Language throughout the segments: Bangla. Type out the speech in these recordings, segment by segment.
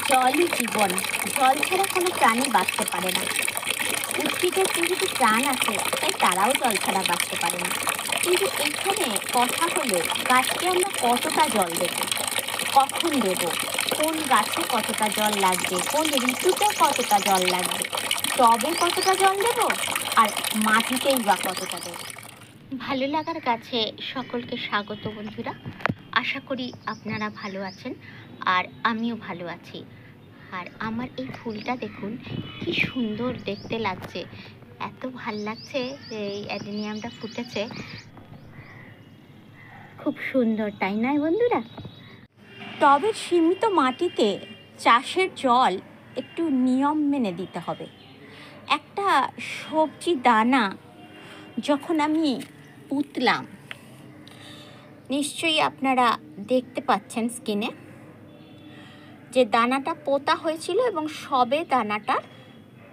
জলই জীবন, জল ছাড়া কোনো প্রাণী বাঁচতে পারে না। উদ্ভিদের যেহেতু প্রাণ আছে, তাই তারাও জল ছাড়া বাঁচতে পারে না। কিন্তু এখানে কথা হলো, গাছকে আমরা কতটা জল দেব, কখন দেব, কোন গাছে কতটা জল লাগবে, কোন ঋতুতে কতটা জল লাগবে, টবে কতটা জল দেব, আর মাটিতেই বা কতটা দেব। ভালো লাগার গাছে সকলকে স্বাগত বন্ধুরা। আশা করি আপনারা ভালো আছেন আর আমিও ভালো আছি। আর আমার এই ফুলটা দেখুন কি সুন্দর দেখতে লাগছে, এত ভাল লাগছে। এই অ্যাডেনিয়ামটা ফুটেছে, খুব সুন্দর, তাই নয় বন্ধুরা? টবের সীমিত মাটিতে চাষের জল একটু নিয়ম মেনে দিতে হবে। একটা সবজি দানা যখন আমি পুঁতলাম, নিশ্চয়ই আপনারা দেখতে পাচ্ছেন স্ক্রিনে যে দানাটা পোতা হয়েছিল এবং সবে দানাটার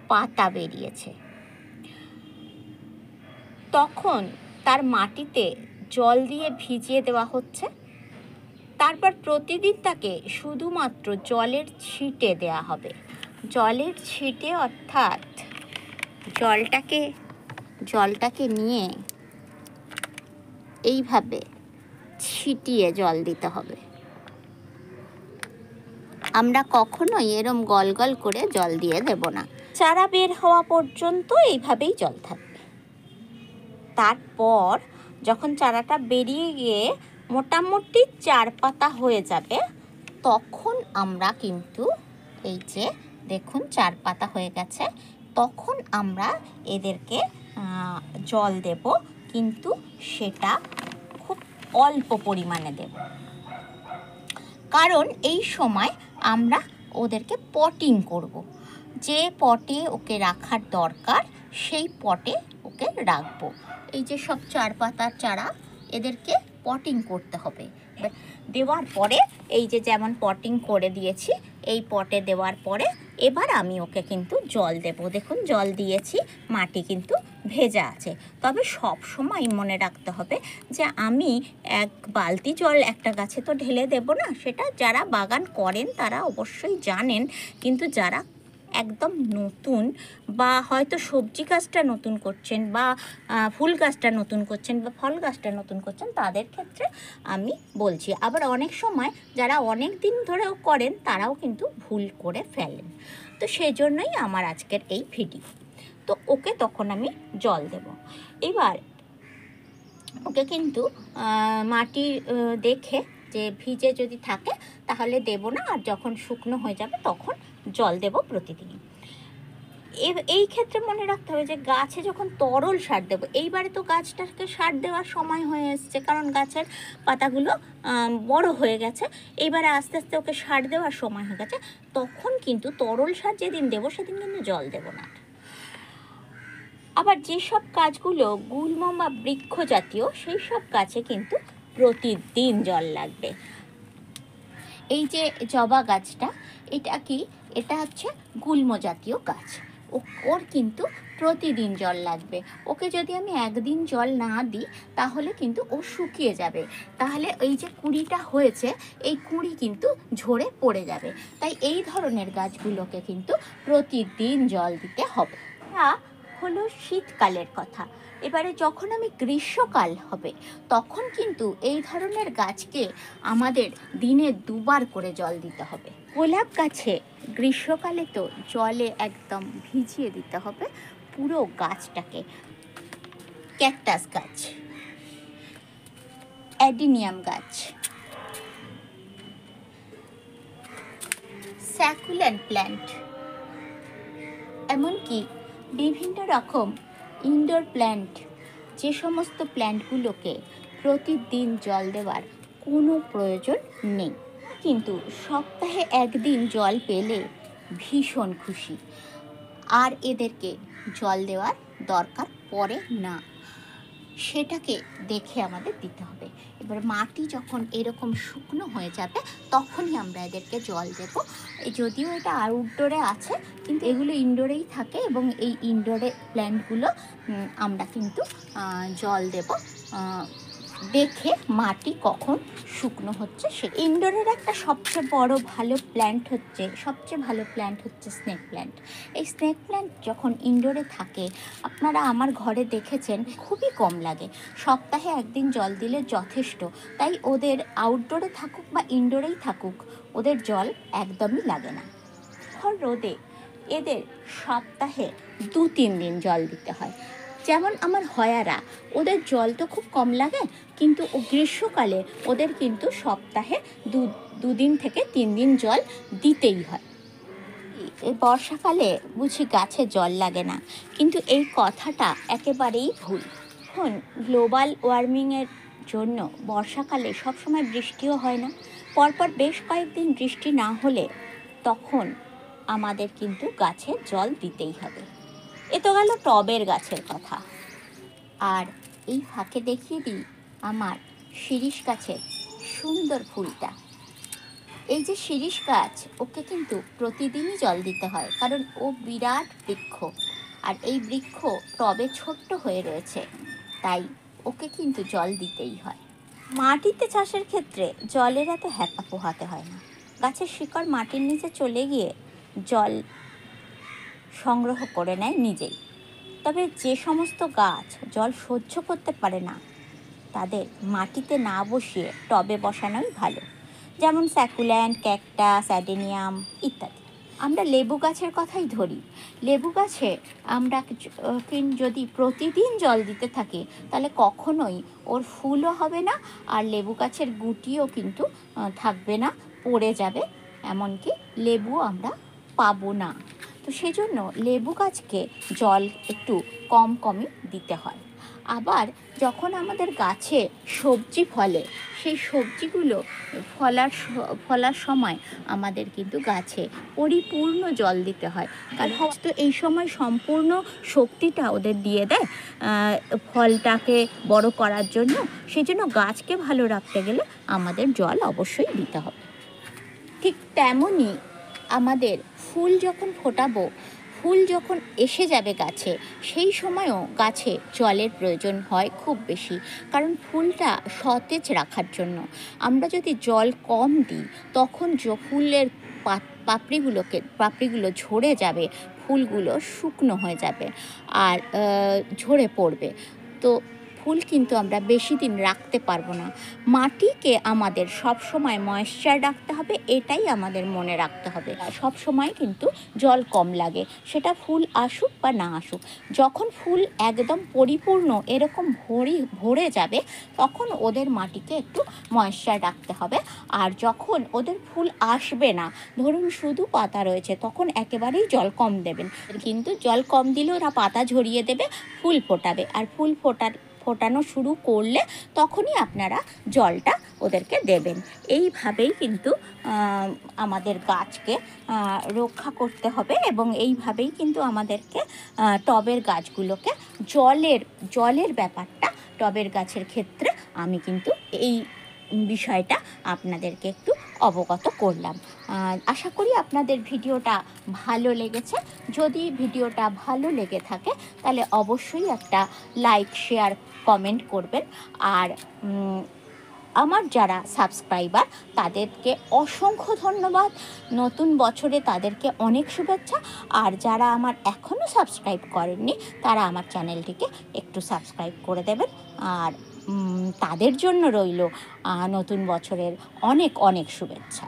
পাতা বেরিয়েছে। তখন তার মাটিতে জল দিয়ে ভিজিয়ে দেওয়া হচ্ছে। তারপর প্রতিদিন তাকে শুধুমাত্র জলের ছিটে দেওয়া হবে। জলের ছিটে অর্থাৎ জলটাকে নিয়ে এইভাবে ছিটিয়ে জল দিতে হবে। আমরা কখনোই এরম গল গল করে জল দিয়ে দেব না। চারা বের হওয়া পর্যন্ত এইভাবেই জল থাকবে। তারপর যখন চারাটা বেরিয়ে গিয়ে মোটামুটি 4 পাতা হয়ে যাবে, তখন আমরা কিন্তু এই যে দেখুন 4 পাতা হয়ে গেছে, তখন আমরা এদেরকে জল দেব, কিন্তু সেটা খুব অল্প পরিমাণে দেব। কারণ এই সময় আমরা ওদেরকে পটিং করব। যে পটে ওকে রাখার দরকার সেই পটে ওকে রাখবো। এই যে সব 4 পাতার চারা, এদেরকে পটিং করতে হবে। দেওয়ার পরে এই যে যেমন পটিং করে দিয়েছি, এই পটে দেওয়ার পরে এবার আমি ওকে কিন্তু জল দেব। দেখুন জল দিয়েছি, মাটি কিন্তু ভেজা আছে। তবে সব সময় মনে রাখতে হবে যে আমি 1 বালতি জল একটা গাছে তো ঢেলে দেব না। সেটা যারা বাগান করেন তারা অবশ্যই জানেন, কিন্তু যারা একদম নতুন বা হয়তো সবজি গাছটা নতুন করছেন বা ফুল গাছটা নতুন করছেন বা ফল গাছটা নতুন করছেন, তাদের ক্ষেত্রে আমি বলছি। আবার অনেক সময় যারা অনেক দিন ধরেও করেন তারাও কিন্তু ভুল করে ফেলেন। তো সেই জন্যই আমার আজকের এই ভিডিও। তো ওকে তখন আমি জল দেব। এবার ওকে কিন্তু মাটি দেখে যে ভিজে যদি থাকে তাহলে দেব না, আর যখন শুকনো হয়ে যাবে তখন জল দেব প্রতিদিনই। এই ক্ষেত্রে মনে রাখতে হবে যে গাছে যখন তরল সার দেব, এইবারে তো গাছটাকে সার দেওয়ার সময় হয়ে এসছে, কারণ গাছের পাতাগুলো বড় হয়ে গেছে। এইবারে আস্তে আস্তে ওকে সার দেওয়ার সময় হয়ে গেছে, তখন কিন্তু তরল সার যেদিন দেবো সেদিন কিন্তু জল দেব না। আবার যেসব গাছগুলো গুল্ম বা বৃক্ষ জাতীয়, সেই সব গাছে কিন্তু প্রতিদিন জল লাগবে। এই যে জবা গাছটা, এটা হচ্ছে গুল্ম জাতীয় গাছ, ওর কিন্তু প্রতিদিন জল লাগবে। ওকে যদি আমি একদিন জল না দিই তাহলে কিন্তু ও শুকিয়ে যাবে, তাহলে এই যে কুঁড়িটা হয়েছে এই কুঁড়ি কিন্তু ঝরে পড়ে যাবে। তাই এই ধরনের গাছগুলোকে কিন্তু প্রতিদিন জল দিতে হবে। হলো শীতকালের কথা। এবারে যখন আমি গ্রীষ্মকাল হবে তখন কিন্তু এই ধরনের গাছকে আমাদের দিনে 2 বার করে জল দিতে হবে। গোলাপ গাছে গ্রীষ্মকালে তো জলে একদম ভিজিয়ে দিতে হবে পুরো গাছটাকে। ক্যাকটাস গাছ, অ্যাডেনিয়াম গাছ, স্যাকুলেন্ট প্ল্যান্ট, এমনকি বিভিন্ন রকম ইনডোর প্ল্যান্ট, যে সমস্ত প্ল্যান্টগুলোকে প্রতিদিন জল দেওয়ার কোনো প্রয়োজন নেই, কিন্তু সপ্তাহে 1 দিন জল পেলে ভীষণ খুশি। আর এদেরকে জল দেওয়ার দরকার পড়ে না, সেটাকে দেখে আমাদের দিতে হবে। এবার মাটি যখন এরকম শুকনো হয়ে যাবে তখনই আমরা এদেরকে জল দেব। যদিও এটা আউটডোরে আছে, কিন্তু এগুলো ইনডোরেই থাকে এবং এই ইনডোরে প্ল্যান্টগুলো আমরা কিন্তু জল দেব দেখে মাটি কখন শুকনো হচ্ছে সে। ইনডোরের একটা সবচেয়ে বড় ভালো প্ল্যান্ট হচ্ছে স্নেক প্ল্যান্ট। এই স্নেক প্ল্যান্ট যখন ইনডোরে থাকে, আপনারা আমার ঘরে দেখেছেন, খুবই কম লাগে, সপ্তাহে একদিন জল দিলে যথেষ্ট। তাই ওদের আউটডোরে থাকুক বা ইনডোরেই থাকুক, ওদের জল একদমই লাগে না। রোদে এদের সপ্তাহে 2-3 দিন জল দিতে হয়। যেমন আমার হয়ারা, ওদের জল তো খুব কম লাগে, কিন্তু গ্রীষ্মকালে ওদের কিন্তু সপ্তাহে 2 থেকে 3 দিন জল দিতেই হয়। বর্ষাকালে বুঝি গাছে জল লাগে না, কিন্তু এই কথাটা একেবারেই ভুল। এখন গ্লোবাল ওয়ার্মিংয়ের জন্য বর্ষাকালে সবসময় বৃষ্টিও হয় না। পরপর বেশ কয়েকদিন বৃষ্টি না হলে তখন আমাদের কিন্তু গাছে জল দিতেই হবে। এ তো গেল টবের গাছের কথা। আর এই ফাঁকে দেখিয়ে দিই আমার শিরীষ গাছের সুন্দর ফুলটা। এই যে শিরীষ গাছ, ওকে কিন্তু প্রতিদিনই জল দিতে হয়, কারণ ও বিরাট বৃক্ষ, আর এই বৃক্ষ টবে ছোট্ট হয়ে রয়েছে, তাই ওকে কিন্তু জল দিতেই হয়। মাটিতে চাষের ক্ষেত্রে জলের এত হ্যাপা পোহাতে হয় না। গাছের শিকড় মাটির নিচে চলে গিয়ে জল সংগ্রহ করে নেয় নিজেই। তবে যে সমস্ত গাছ জল সহ্য করতে পারে না, তাদের মাটিতে না বসিয়ে টবে বসানোই ভালো, যেমন স্যাকুল্যান্ট, ক্যাকটাস, অ্যাডেনিয়াম ইত্যাদি। আমরা লেবু গাছের কথাই ধরি। লেবু গাছে আমরা যদি প্রতিদিন জল দিতে থাকি, তাহলে কখনোই ওর ফুলও হবে না, আর লেবু গাছের গুটিও কিন্তু থাকবে না, পড়ে যাবে, এমনকি লেবুও আমরা পাবো না। তো সেই জন্য লেবু গাছকে জল একটু কমই দিতে হয়। আবার যখন আমাদের গাছে সবজি ফলে, সেই সবজিগুলো ফলার সময় আমাদের কিন্তু গাছে পরিপূর্ণ জল দিতে হয়, কারণ তো এই সময় সম্পূর্ণ শক্তিটা ওদের দিয়ে দেয় ফলটাকে বড় করার জন্য। সেই জন্য গাছকে ভালো রাখতে গেলে আমাদের জল অবশ্যই দিতে হবে। ঠিক তেমনই আমাদের ফুল যখন ফোটাবো, ফুল যখন এসে যাবে গাছে, সেই সময়ও গাছে জলের প্রয়োজন হয় খুব বেশি, কারণ ফুলটা সতেজ রাখার জন্য। আমরা যদি জল কম দিই, তখন ফুলের পাপড়িগুলো ঝরে যাবে, ফুলগুলো শুকনো হয়ে যাবে আর ঝরে পড়বে। তো ফুল কিন্তু আমরা বেশি দিন রাখতে পারবো না। মাটিকে আমাদের সব সময় ময়েশ্চার রাখতে হবে, এটাই আমাদের মনে রাখতে হবে। সব সময় কিন্তু জল কম লাগে, সেটা ফুল আসুক বা না আসুক। যখন ফুল একদম পরিপূর্ণ এরকম ভরে যাবে, তখন ওদের মাটিকে একটু ময়েশ্চার রাখতে হবে। আর যখন ওদের ফুল আসবে না, ধরুন শুধু পাতা রয়েছে, তখন একেবারেই জল কম দেবেন। কিন্তু জল কম দিলে ওরা পাতা ঝরিয়ে দেবে, ফুল ফোটাবে, আর ফুল ফোটানো শুরু করলে তখনই আপনারা জলটা ওদেরকে দেবেন। এইভাবেই কিন্তু আমাদের গাছকে রক্ষা করতে হবে, এবং এইভাবেই কিন্তু আমাদেরকে টবের গাছগুলোকে জলের ব্যাপারটা টবের গাছের ক্ষেত্রে আমি কিন্তু এই বিষয়টা আপনাদেরকে একটু অবগত করলাম। আশা করি আপনাদের ভিডিওটা ভালো লেগেছে। যদি ভিডিওটা ভালো লেগে থাকে, তাহলে অবশ্যই একটা লাইক, শেয়ার, কমেন্ট করবেন। আর আমার যারা সাবস্ক্রাইবার, তাদেরকে অসংখ্য ধন্যবাদ। নতুন বছরে তাদেরকে অনেক শুভেচ্ছা। আর যারা আমার এখনও সাবস্ক্রাইব করেননি, তারা আমার চ্যানেলটিকে একটু সাবস্ক্রাইব করে দেবেন। আর তাদের জন্য রইল নতুন বছরের অনেক শুভেচ্ছা।